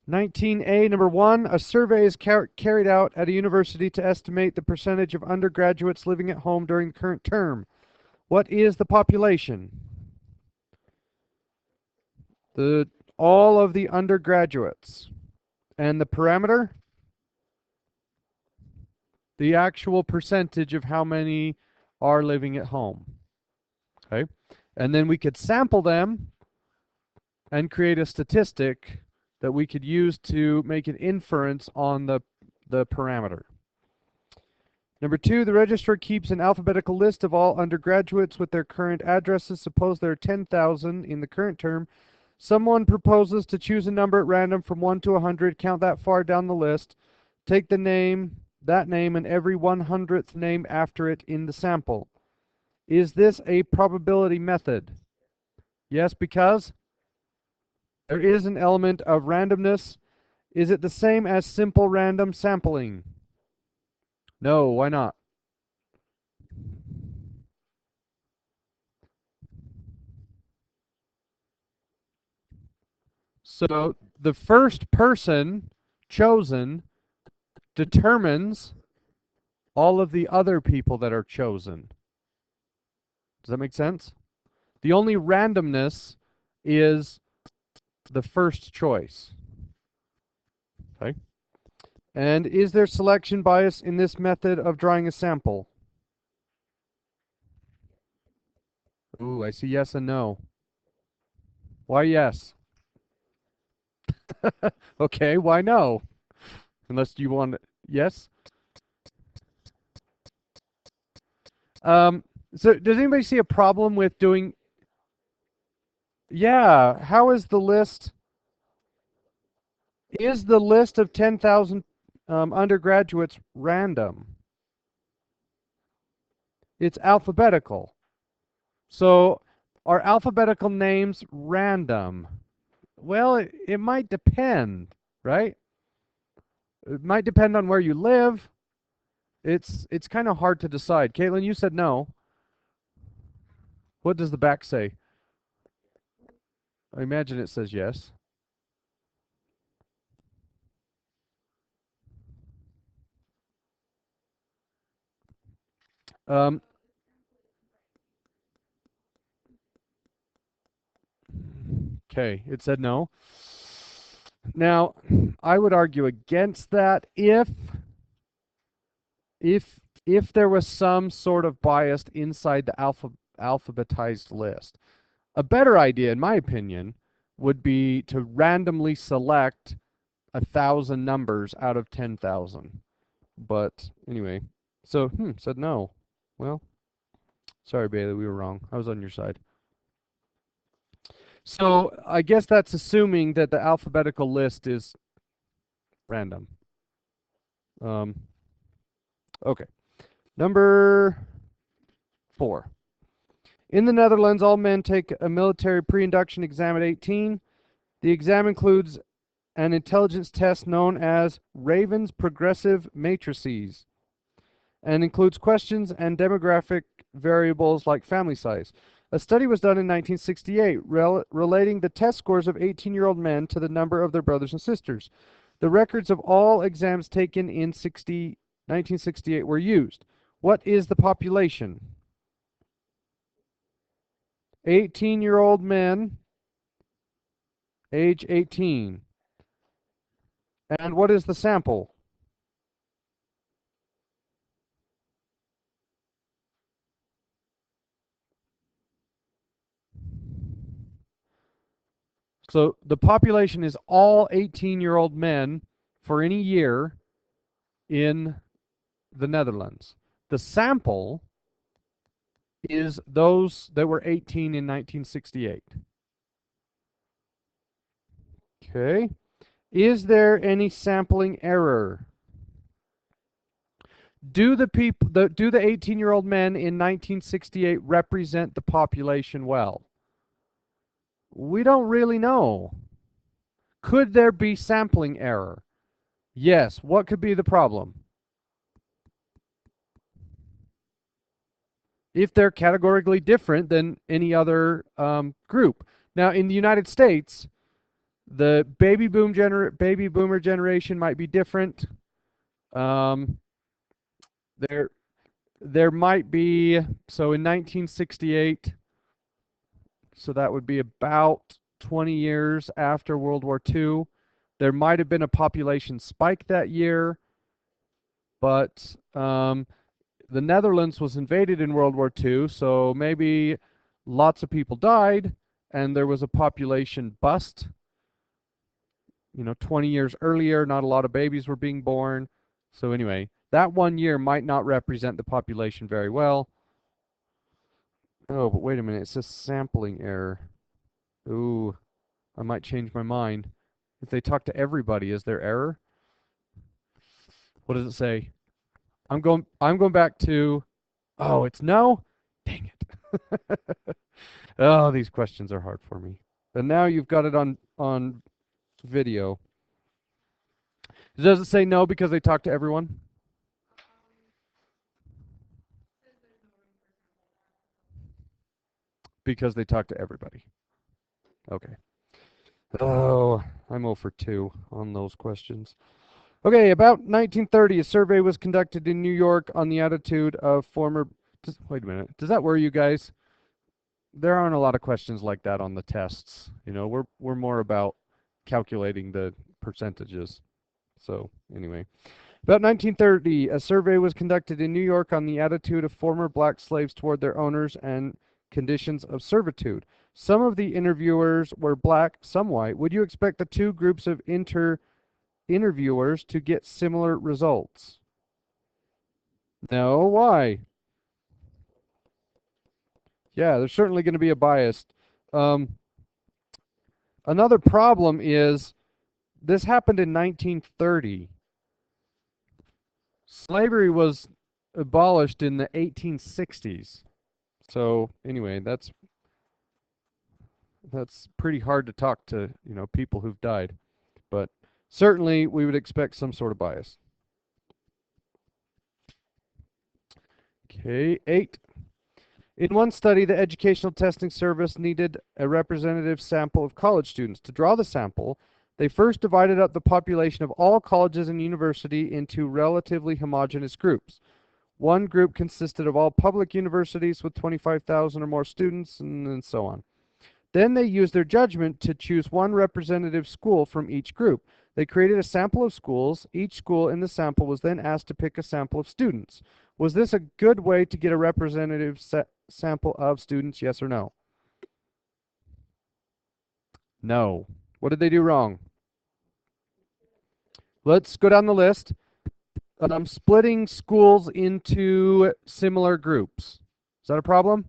19A, number 1, a survey is carried out at a university to estimate the percentage of undergraduates living at home during the current term. What is the population? All of the undergraduates. And the parameter? The actual percentage of how many are living at home. Okay? And then we could sample them and create a statistic that we could use to make an inference on the parameter. Number 2, the registrar keeps an alphabetical list of all undergraduates with their current addresses. Suppose there are 10,000 in the current term. Someone proposes to choose a number at random from 1 to 100, count that far down the list, take the name, that name, and every 100th name after it in the sample. Is this a probability method? Yes, because there is an element of randomness. Is it the same as simple random sampling? No, why not? So the first person chosen determines all of the other people that are chosen. Does that make sense? The only randomness is the first choice. Okay. And is there selection bias in this method of drawing a sample? Ooh, I see yes and no. Why yes? Okay, why no? Unless you want yes? Um, so does anybody see a problem with doing, yeah, how is the list, of 10,000 undergraduates random? It's alphabetical. So are alphabetical names random? Well, it might depend, right? It might depend on where you live. It's kind of hard to decide. Caitlin, you said no. What does the back say? I imagine it says yes. Um, okay, it said no. Now, I would argue against that if if there was some sort of bias inside the alphabetized list. A better idea, in my opinion, would be to randomly select 1,000 numbers out of 10,000. But anyway, so said no. Well, sorry, Bailey, we were wrong. I was on your side. So I guess that's assuming that the alphabetical list is random. Okay. Number 4. In the Netherlands, all men take a military pre-induction exam at 18. The exam includes an intelligence test known as Raven's Progressive Matrices and includes questions and demographic variables like family size. A study was done in 1968 relating the test scores of 18-year-old men to the number of their brothers and sisters. The records of all exams taken in 1968 were used. What is the population? 18-year-old men, age 18. And what is the sample? So the population is all 18-year-old men for any year in the Netherlands. The sample is those that were 18 in 1968. Okay. Is there any sampling error? Do the 18-year-old men in 1968 represent the population well? We don't really know. Could there be sampling error? Yes. What could be the problem? If they're categorically different than any other group. Now, in the United States, The baby boomer generation might be different. Um, there there might be, so in 1968, so that would be about 20 years after World War II. There might have been a population spike that year, but the Netherlands was invaded in World War II, so maybe lots of people died and there was a population bust. 20 years earlier, not a lot of babies were being born. So anyway, that 1 year might not represent the population very well. Oh, but wait a minute, it says sampling error. Ooh, I might change my mind. If they talk to everybody, is there error? What does it say? I'm going back to, oh, it's no? Dang it. Oh, these questions are hard for me. And now you've got it on video. Does it say no because they talk to everyone? Because they talk to everybody. Okay. Oh, I'm 0 for 2 on those questions. Okay, about 1930, a survey was conducted in New York on the attitude of former. Wait a minute. Does that worry you guys? There aren't a lot of questions like that on the tests. We're more about calculating the percentages. So anyway, about 1930, a survey was conducted in New York on the attitude of former black slaves toward their owners and conditions of servitude. Some of the interviewers were black, some white. Would you expect the two groups of interviewers to get similar results? No, why? Yeah, there's certainly going to be a bias. Um, Another problem is this happened in 1930. Slavery was abolished in the 1860s. So anyway, that's pretty hard to talk to, people who've died. But certainly we would expect some sort of bias. Okay, 8. In one study, the Educational Testing Service needed a representative sample of college students. To draw the sample, they first divided up the population of all colleges and universities into relatively homogeneous groups. One group consisted of all public universities with 25,000 or more students, and so on. Then they used their judgment to choose one representative school from each group. They created a sample of schools. Each school in the sample was then asked to pick a sample of students. Was this a good way to get a representative sample of students, yes or no? No. What did they do wrong? Let's go down the list. Splitting schools into similar groups. Is that a problem?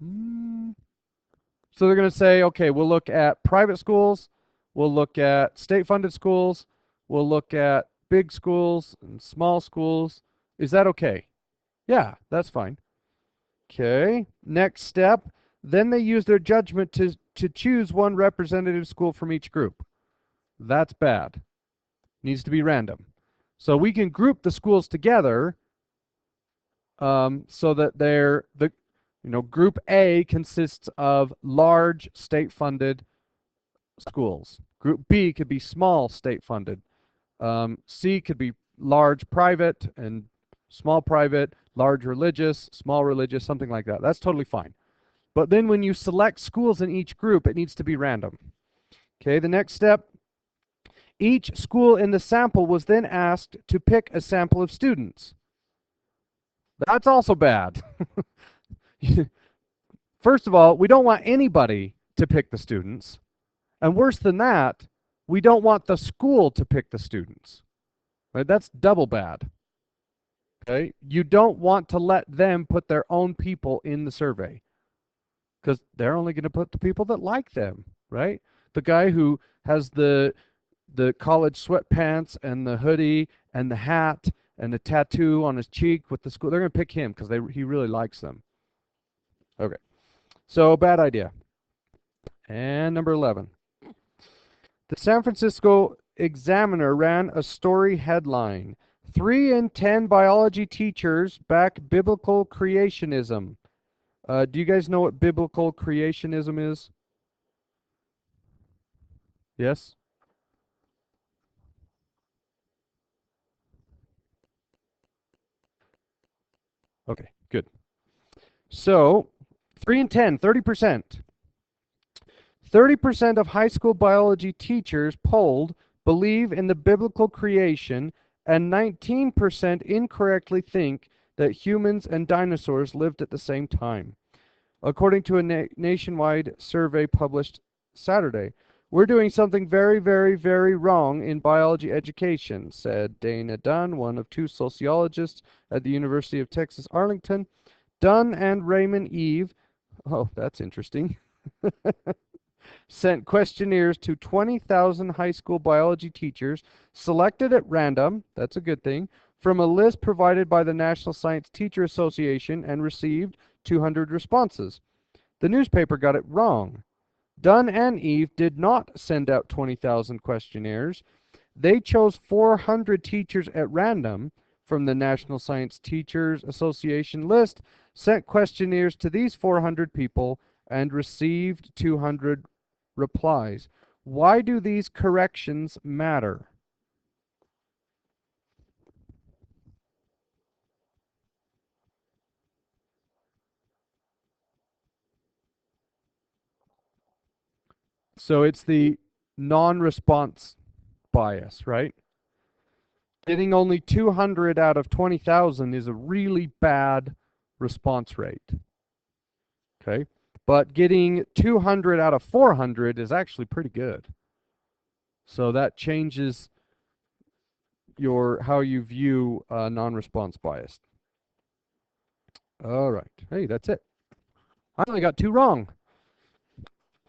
So they're going to say, okay, we'll look at private schools, we'll look at state-funded schools, we'll look at big schools and small schools. Is that okay? Yeah, that's fine. Okay, next step. Then they use their judgment to choose one representative school from each group. That's bad. Needs to be random. So we can group the schools together so that group A consists of large state-funded schools. Group B could be small state-funded. C could be large private and small private, large religious, small religious, something like that. That's totally fine. But then when you select schools in each group, it needs to be random. Okay, the next step, each school in the sample was then asked to pick a sample of students. That's also bad. First of all, we don't want anybody to pick the students. And worse than that, we don't want the school to pick the students. Right? That's double bad. Okay? You don't want to let them put their own people in the survey because they're only going to put the people that like them, right? The guy who has the college sweatpants and the hoodie and the hat and the tattoo on his cheek with the school, they're going to pick him because he really likes them. Okay. So bad idea. And number 11. The San Francisco Examiner ran a story headline, 3 in 10 biology teachers back biblical creationism. Do you guys know what biblical creationism is? Yes? Okay, good. So, 3 and 10, 30%. 30% of high school biology teachers polled believe in the biblical creation, and 19% incorrectly think that humans and dinosaurs lived at the same time, according to a nationwide survey published Saturday. We're doing something very, very, very wrong in biology education, said Dana Dunn, one of two sociologists at the University of Texas, Arlington. Dunn and Raymond Eve, oh, that's interesting, sent questionnaires to 20,000 high school biology teachers selected at random, that's a good thing, from a list provided by the National Science Teacher Association and received 200 responses. The newspaper got it wrong. Dunn and Eve did not send out 20,000 questionnaires. They chose 400 teachers at random from the National Science Teachers Association list, sent questionnaires to these 400 people, and received 200 replies. Why do these corrections matter? So it's the non-response bias, right? Getting only 200 out of 20,000 is a really bad response rate. Okay. But getting 200 out of 400 is actually pretty good. So that changes your how you view non-response bias. All right. Hey, that's it. I only got two wrong.